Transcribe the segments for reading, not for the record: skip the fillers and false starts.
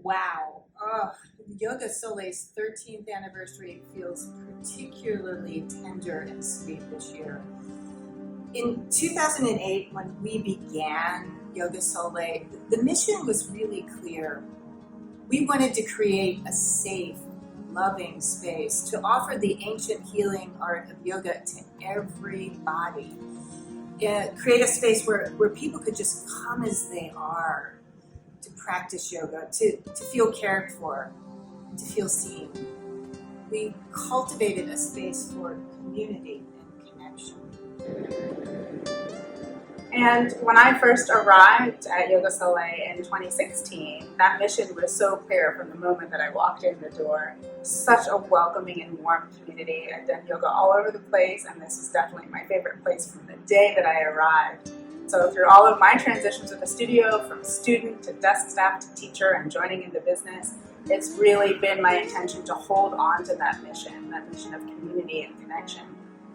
Wow. YogaSole's 13th anniversary feels particularly tender and sweet this year. In 2008, when we began YogaSole, the mission was really clear. We wanted to create a safe, loving space to offer the ancient healing art of yoga to everybody. Create a space where people could just come as they are to practice yoga, to feel cared for, and to feel seen. We cultivated a space for community and connection. And when I first arrived at YogaSole in 2016, that mission was so clear from the moment that I walked in the door. Such a welcoming and warm community. I've done yoga all over the place, and this is definitely my favorite place from the day that I arrived. So through all of my transitions with the studio, from student to desk staff to teacher and joining into business, it's really been my intention to hold on to that mission of community and connection.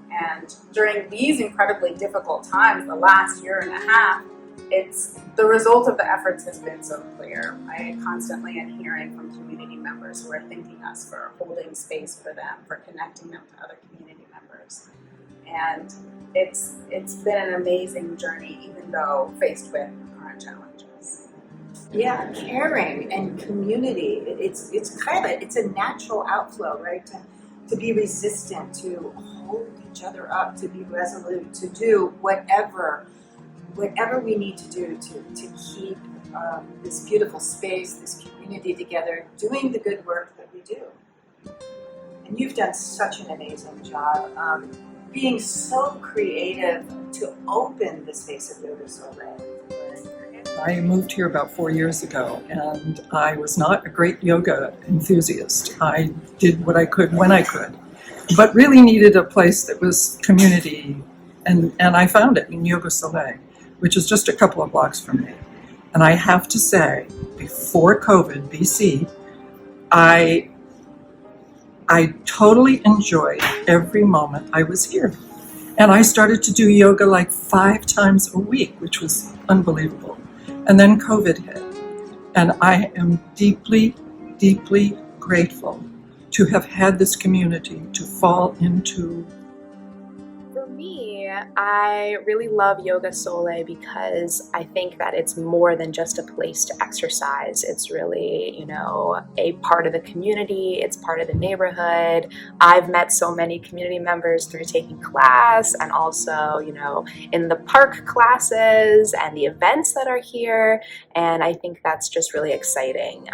And during these incredibly difficult times, the last year and a half, the result of the efforts has been so clear. I constantly am hearing from community members who are thanking us for holding space for them, for connecting them to other community members. And it's been an amazing journey, even though faced with current challenges. Yeah, caring and community. It's a natural outflow, right? To be resistant, to hold each other up, to be resolute, to do whatever we need to do to keep this beautiful space, this community together, doing the good work that we do. And you've done such an amazing job being so creative to open the space of YogaSole. I moved here about 4 years ago, and I was not a great yoga enthusiast. I did what I could when I could, but really needed a place that was community, and I found it in YogaSole, which is just a couple of blocks from me. And I have to say, before COVID, BC, I totally enjoyed every moment I was here. And I started to do yoga like 5 times a week, which was unbelievable. And then COVID hit. And I am deeply, deeply grateful to have had this community to fall into. For me, I really love YogaSole because I think that it's more than just a place to exercise. It's really, a part of the community. It's part of the neighborhood. I've met so many community members through taking class and also, in the park classes and the events that are here. And I think that's just really exciting.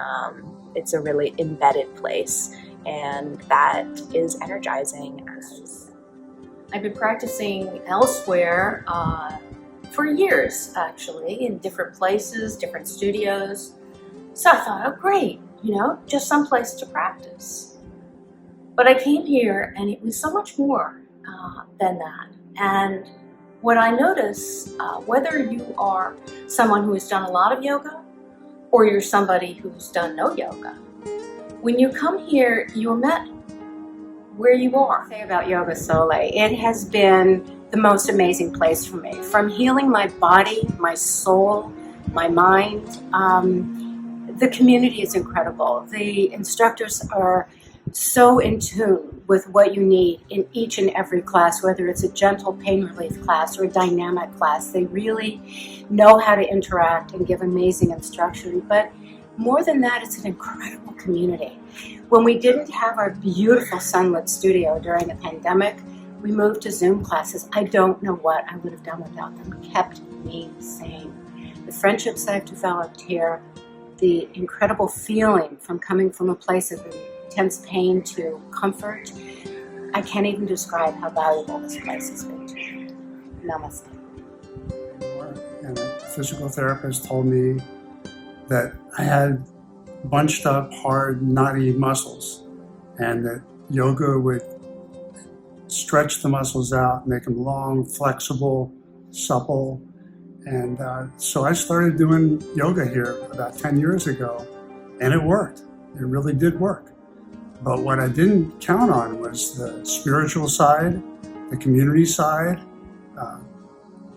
It's a really embedded place, and that is energizing. I've been practicing elsewhere for years, actually, in different places, different studios. So I thought, oh great, just some place to practice. But I came here and it was so much more than that. And what I notice, whether you are someone who has done a lot of yoga or you're somebody who's done no yoga, when you come here, you're met where you are. Say about YogaSole, it has been the most amazing place for me. From healing my body, my soul, my mind, the community is incredible. The instructors are so in tune with what you need in each and every class, whether it's a gentle pain relief class or a dynamic class. They really know how to interact and give amazing instruction. But more than that, it's an incredible community. When we didn't have our beautiful sunlit studio during the pandemic, we moved to Zoom classes. I don't know what I would have done without them. It kept me sane. The friendships I've developed here, the incredible feeling from coming from a place of intense pain to comfort, I can't even describe how valuable this place has been to me. Namaste. And a physical therapist told me that I had bunched up, hard, knotty muscles, and that yoga would stretch the muscles out, make them long, flexible, supple. And so I started doing yoga here about 10 years ago, and it worked. It really did work. But what I didn't count on was the spiritual side, the community side,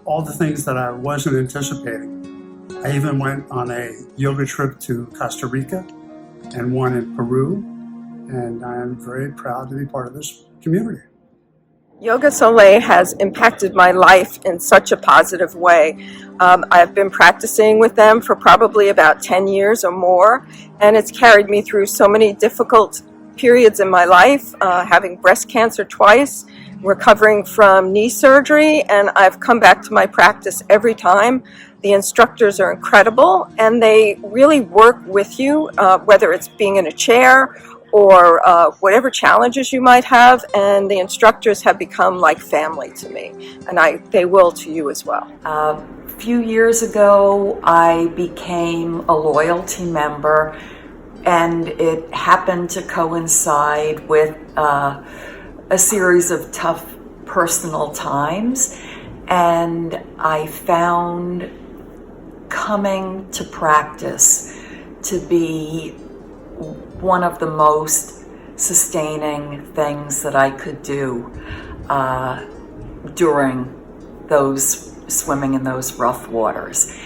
all the things that I wasn't anticipating. I even went on a yoga trip to Costa Rica and one in Peru. And I am very proud to be part of this community. YogaSole has impacted my life in such a positive way. I've been practicing with them for probably about 10 years or more, and it's carried me through so many difficult periods in my life, having breast cancer twice, recovering from knee surgery, and I've come back to my practice every time. The instructors are incredible, and they really work with you, whether it's being in a chair or whatever challenges you might have, and the instructors have become like family to me, and they will to you as well. A few years ago, I became a loyalty member, and it happened to coincide with a series of tough personal times, and I found coming to practice to be one of the most sustaining things that I could do during those swimming in those rough waters.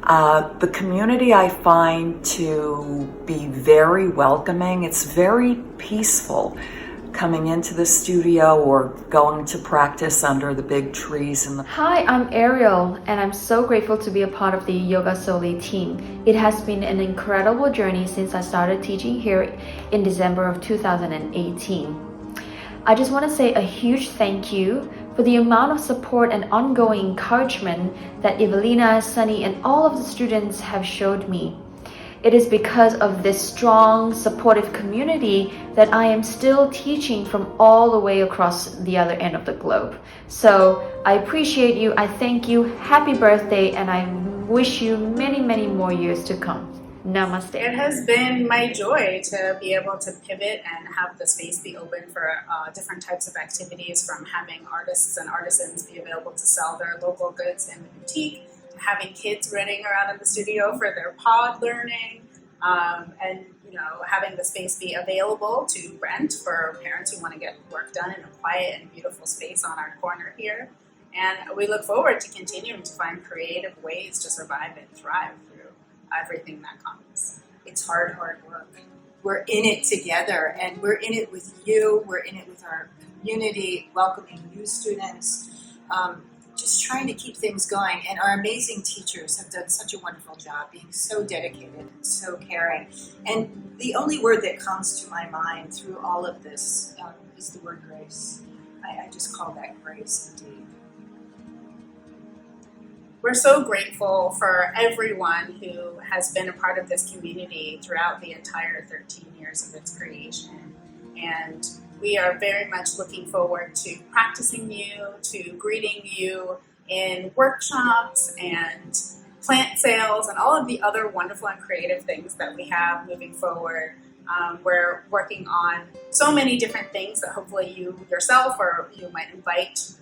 The community I find to be very welcoming. It's very peaceful coming into the studio or going to practice under the big trees. Hi, I'm Ariel, and I'm so grateful to be a part of the YogaSole team. It has been an incredible journey since I started teaching here in December of 2018. I just want to say a huge thank you for the amount of support and ongoing encouragement that Evelina, Sunny, and all of the students have showed me. It is because of this strong, supportive community that I am still teaching from all the way across the other end of the globe. So I appreciate you, I thank you, happy birthday, and I wish you many, many more years to come. Namaste. It has been my joy to be able to pivot and have the space be open for different types of activities, from having artists and artisans be available to sell their local goods in the boutique, having kids running around in the studio for their pod learning, and having the space be available to rent for parents who want to get work done in a quiet and beautiful space on our corner here. And we look forward to continuing to find creative ways to survive and thrive through everything that comes. It's hard work. We're in it together, and we're in it with you. We're in it with our community, welcoming new students, just trying to keep things going. And our amazing teachers have done such a wonderful job, being so dedicated and so caring. And the only word that comes to my mind through all of this is the word grace. I just call that grace indeed. We're so grateful for everyone who has been a part of this community throughout the entire 13 years of its creation. And we are very much looking forward to practicing you, to greeting you in workshops and plant sales and all of the other wonderful and creative things that we have moving forward. We're working on so many different things that hopefully you yourself or you might invite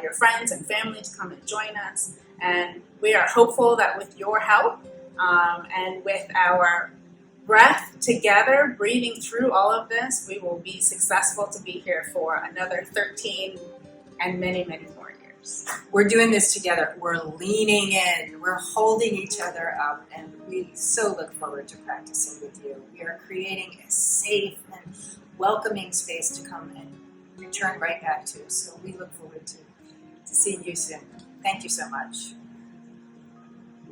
your friends and family to come and join us. And we are hopeful that with your help and with our breath together, breathing through all of this, we will be successful to be here for another 13 and many, many more years. We're doing this together. We're leaning in. We're holding each other up, and we so look forward to practicing with you. We are creating a safe and welcoming space to come and return right back to. So we look forward to seeing you soon. Thank you so much.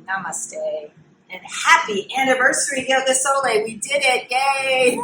Namaste. And happy anniversary, YogaSole. We did it. Yay!